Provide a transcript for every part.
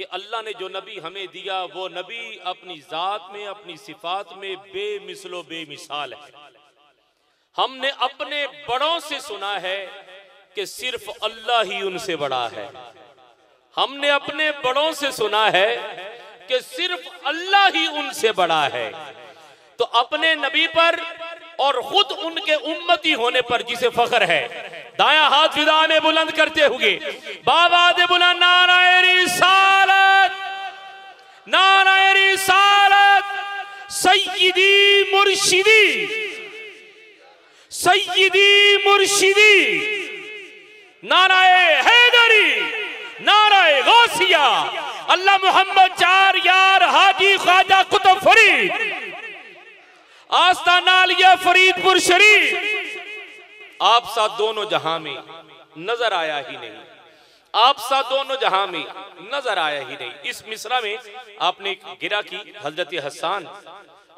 कि अल्लाह ने जो नबी हमें दिया वो नबी अपनी जात में, अपनी सिफात में बेमिसलो बेमिसाल है। हमने अपने बड़ों से सुना है कि सिर्फ अल्लाह ही उनसे बड़ा है। हमने अपने बड़ों से सुना है कि सिर्फ अल्लाह ही उनसे बड़ा है। तो अपने नबी पर और खुद उनके उम्मती होने पर जिसे फख्र है, दाया हाथ फिदा में बुलंद करते हुए बाबा दे बुलंद नाराए रिसालत, नाराए रिसालत, सय्यदी मुर्शिदी, सय्यदी मुर्शिदी, नाराए हैदरी, नाराए गौसिया, अल्लाह मोहम्मद चार यार हाजी ख्वाजा कुतुब फरीद आस्ताना लिया फरीदपुर शरीफ। आप सा दोनों जहां में नजर आया ही नहीं, आप सा दोनों जहां में नजर आया ही नहीं। इस मिसरा में आपने गिरा की हजरत हसन,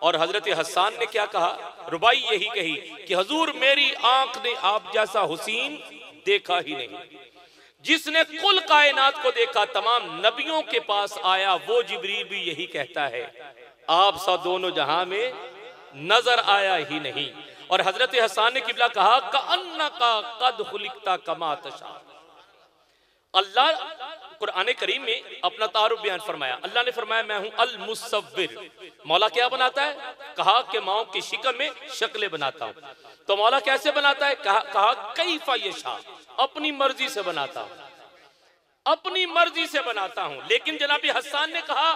और हजरत हसन ने क्या कहा, रुबाई यही कही कि हुजूर मेरी आंख ने आप जैसा हुसीन देखा ही नहीं। जिसने कुल कायनात को देखा, तमाम नबियों के पास आया, वो जिब्रील भी यही कहता है, आप सा दोनों जहां में नजर आया ही नहीं। और हजरत हसन ने किबला कहा कअन्ना का कद खुलिकता कमा तशा। अल्लाह कुरान करीम में अपना तारुफ बयान फरमाया। अल्लाह ने फरमाया मैं हूं अल मुसव्विर। मौला क्या बनाता है? कहा कि माओ की शिकल में शक्लें बनाता हूं। तो मौला कैसे बनाता है? कहा कैफा यशा, अपनी मर्जी से बनाता हूं, अपनी मर्जी से बनाता हूं। लेकिन जनाबी हसन ने कहा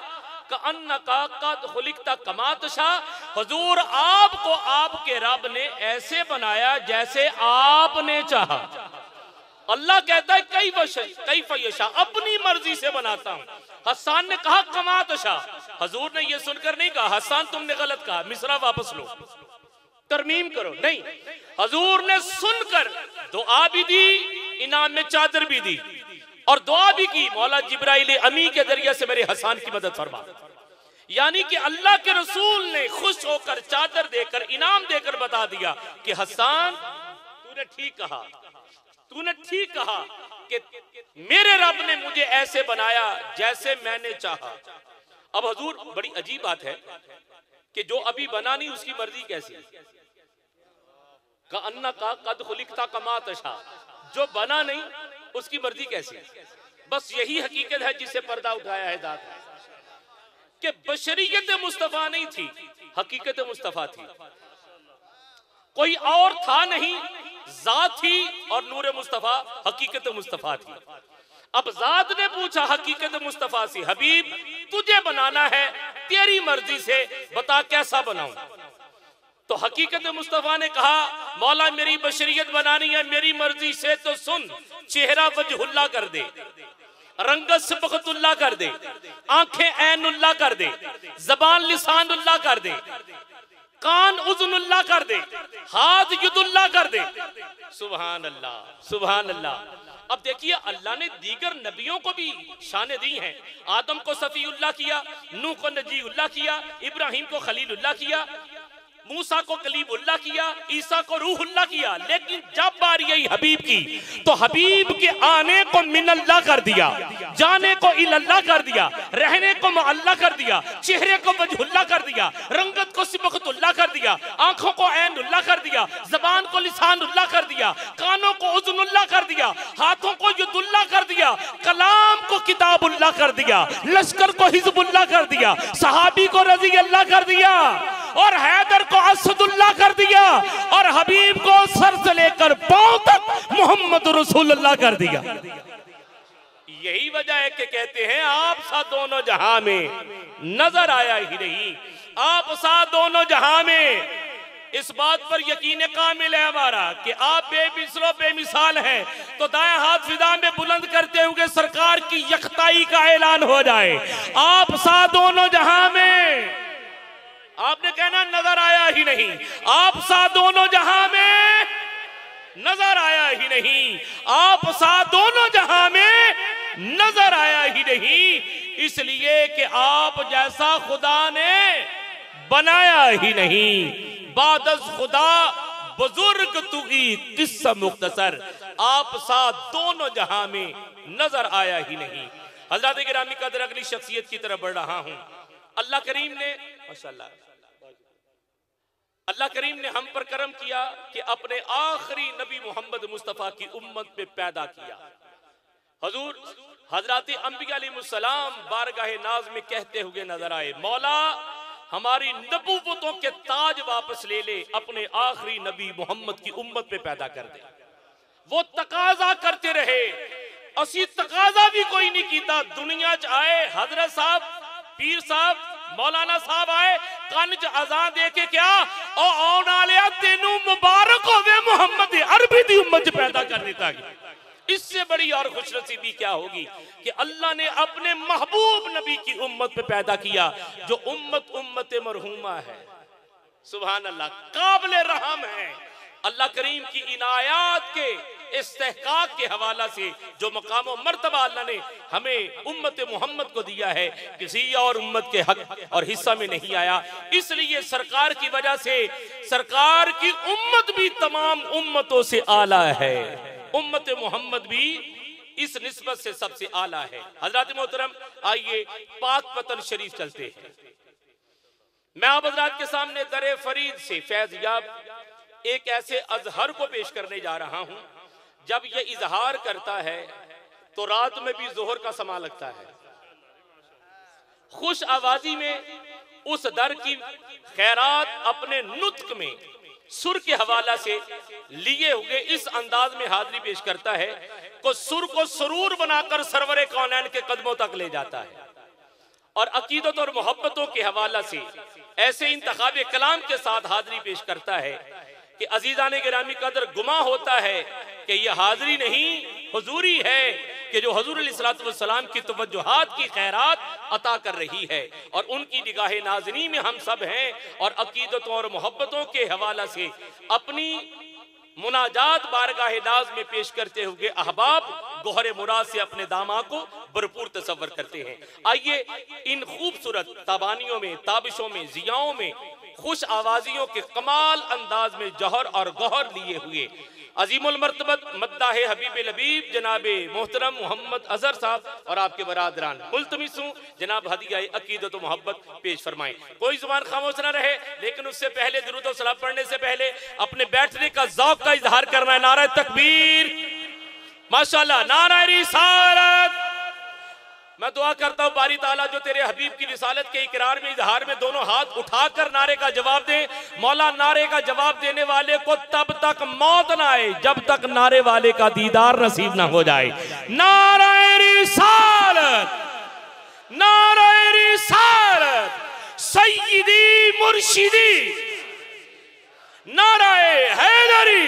कअन्ना का कद खुलिकता कमा तशा, हुजूर आपको आपके रब ने ऐसे बनाया जैसे आपने चाहा। अल्लाह कहता है कैफा यशा, अपनी मर्जी से बनाता हूं। हसन ने कहा कमा तशा। हुजूर ने यह सुनकर नहीं कहा हसन तुमने गलत कहा, मिसरा वापस लो, तरमीम करो, नहीं। हुजूर ने सुनकर दुआ भी दी, इनाम में चादर भी दी और दुआ भी की, मौला जिब्राइल अमी के जरिए से मेरे हसन की मदद फरमा। यानी कि अल्लाह के रसूल ने खुश होकर चादर देकर इनाम देकर बता दिया कि हसन तूने ठीक कहा, तूने ठीक कहा कि मेरे रब ने मुझे ऐसे बनाया जैसे मैंने चाहा। अब हुजूर बड़ी अजीब बात है कि जो अभी बना नहीं उसकी मर्जी कैसी? कअन्ना का कद खुलिकता कमा तशा, जो बना नहीं उसकी मर्जी कैसी? बस यही हकीकत है जिसे पर्दा उठाया है जात कि बशरियत मुस्तफा नहीं थी, हकीकत मुस्तफा थी। कोई और था नहीं, जात थी और नूर मुस्तफा हकीकत मुस्तफा थी। अब जात ने पूछा हकीकत मुस्तफा से, हबीब तुझे बनाना है तेरी मर्जी से, बता कैसा बनाऊं? तो हकीकत मुस्तफा ने कहा मौला मेरी बशरियत बनानी है मेरी मर्जी से, तो सुन, चेहरा वजहुल्ला कर दे, रंगत सबकतुल्ला कर दे, आंखें ऐनुल्ला कर दे, जबान लिसानुल्ला कर दे, कान उज़ुनुल्ला कर दे, हाथ युदुल्ला कर दे। सुभान अल्लाह, सुभान अल्लाह। अब देखिए अल्लाह ने दीगर नबियों को भी शान दी हैं। आदम को सफीउल्लाह किया, नूह को नजीउल्लाह किया, इब्राहिम को खलीलुल्लाह किया, मूसा को कलीमुल्लाह किया, ईसा को रूहुल्लाह किया। लेकिन जब बारी आई हबीब की, तो हबीब के आने को मिनल्लाह कर दिया, जाने को इलल्लाह कर दिया, रहने को मुअल्लाह कर दिया, चेहरे को वजहुल्लाह कर दिया, रंगत को सिबकतुल्लाह कर दिया, आंखों को ऐनुल्लाह कर दिया, जबान को लिसानुल्लाह कर दिया, कानों को उज़ुनुल्लाह कर दिया, हाथों को युदुल्लाह कर दिया, कलाम को किताबुल्लाह कर दिया, लश्कर को हिज़्बुल्लाह कर दिया, सहाबी को रज़ी अल्लाह कर दिया और हैदर को असदुल्लाह कर दिया और हबीब को सर से लेकर पांव तक मोहम्मद रसूलुल्लाह कर दिया। यही वजह है कि कहते हैं आप सा दोनों जहां में नजर आया ही नहीं, आप सा दोनों जहां में। इस बात पर यकीन कामिल है हमारा कि आप बेमिसलो बेमिसाल हैं। तो दाएं हाथ फिजा में बुलंद करते हुए सरकार की यकताई का ऐलान हो जाए, आप सा दोनों जहां में। आपने कहना नजर आया ही नहीं, आप सा दोनों जहां में नजर आया ही नहीं, आप सा दोनों जहां में नजर आया ही नहीं, इसलिए कि आप जैसा खुदा ने बनाया ही नहीं। बादस खुदा बुजुर्ग तू किस्सा मुख्तसर, आप सा दोनों जहां में नजर आया ही नहीं। हज़रात गिरामी कदर अगली शख्सियत की तरफ बढ़ रहा हूं। अल्लाह करीम ने माशाअल्लाह, अल्लाह करीम ने हम पर करम किया कि अपने आखिरी नबी मोहम्मद मुस्तफ़ा की उम्मत में पैदा किया। हजूर हजरत अंबिया अलैहिस्सलाम बारगाह नाज में कहते हुए नजर आए, मौला हमारी नबूवतों के ताज वापस ले ले, अपने आखिरी नबी मोहम्मद की उम्मत में पैदा कर दे। वो तकाजा करते रहे, असी तकाजा भी कोई नहीं कीता। दुनिया च आए हजरत साहब, पीर साहब, मौलाना साहब आए, कान च अजान दे के क्या ओ आने वाले तेनू मुबारक होवे मुहम्मद अरबी दी उम्मत च पैदा कर दिता गया। इससे बड़ी और खुशनसीबी क्या होगी कि अल्लाह ने अपने महबूब नबी की उम्मत पे पैदा किया, जो उम्मत मरहूमा है। सुभान अल्लाह, काबिल रहम है। अल्लाह करीम की इनायात के इस्तेहकाक के हवाला से जो मकाम और मर्तबा अल्लाह ने हमें उम्मत मोहम्मद को दिया है, किसी और उम्मत के हक और हिस्सा में नहीं आया। इसलिए सरकार की वजह से सरकार की उम्मत भी तमाम उम्मतों से आला है, उम्मत मोहम्मद भी इस निस्बत से सबसे आला है। हजरत मोहतरम, आइए पाक पतन शरीफ चलते हैं। मैं आप हजरात के सामने दरे फरीद से फैज़याब एक ऐसे अजहर को पेश करने जा रहा हूं, जब ये इजहार करता है तो रात में भी जोहर का समा लगता है। खुश आवाजी में उस दर की खैरात अपने नुत्क में सुर के हवाला से लिए हुए इस अंदाज में हाजिरी पेश करता है को सुर को सुरूर बनाकर सरवरे कौनैन के कदमों तक ले जाता है, और अकीदत और मोहब्बतों के हवाला से ऐसे इंतखाब कलाम के साथ हाजिरी पेश करता है कि अजीजाने गिरामी कदर गुमा होता है कि यह हाजिरी नहीं हुजूरी है कि जो हुजूर अलैहिस्सलातु वस्सलाम की तवज्जुहात की खैरात अता कर रही है, और उनकी निगाह नाज़नी में हम सब हैं, और अकीदतों और मोहब्बतों के हवाला से अपनी मुनाजात बारगाह नाज में पेश करते हुए अहबाब गोहरे मुराद से अपने दामा को भरपूर तसव्वुर करते हैं। आइए इन खूबसूरत ताबानियों में, ताबिशों में, जियाओं में, खुश आवाजियों के कमाल अंदाज में जौहर और गौहर लिए हुए अजीमुल मर्तबत मद्दाह हबीब लबीब जनाबे मोहतरम मोहम्मद अजहर साहब और आपके बरादरान मुल्तमिस हूं जनाब हदिया अकीदत व मोहब्बत पेश फरमाएं। कोई जुबान खामोश न रहे, लेकिन उससे पहले दुरूद व सलाम पढ़ने से पहले अपने बैठने का ज़ौक़ का इजहार करना है। नारा तकबीर, माशाअल्लाह, नारा रिसालत। मैं दुआ करता हूं बारी ताला जो तेरे हबीब की रिसालत के इकरार में, इजहार में दोनों हाथ उठाकर नारे का जवाब दे। मौला नारे का जवाब देने वाले को तब तक मौत ना आए जब तक नारे वाले का दीदार नसीब ना हो जाए। नारा रिसालत, नारा रिसालत, सय्यदी मुर्शिदी, नारा हैदरी,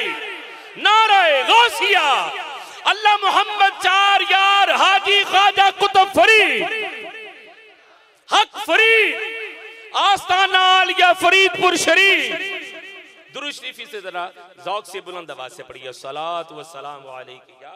नारा गौसिया, अल्लाह मोहम्मद चार यार हाजी ख्वाजा कुतुब फरीद, हक फरीद, आस्ताना आलिया फरीदपुर शरीफ। दुरूद शरीफ से जरा ज़ौक़ से बुलंद आवाज़ से पढ़िए। सलात व सलाम अलैका या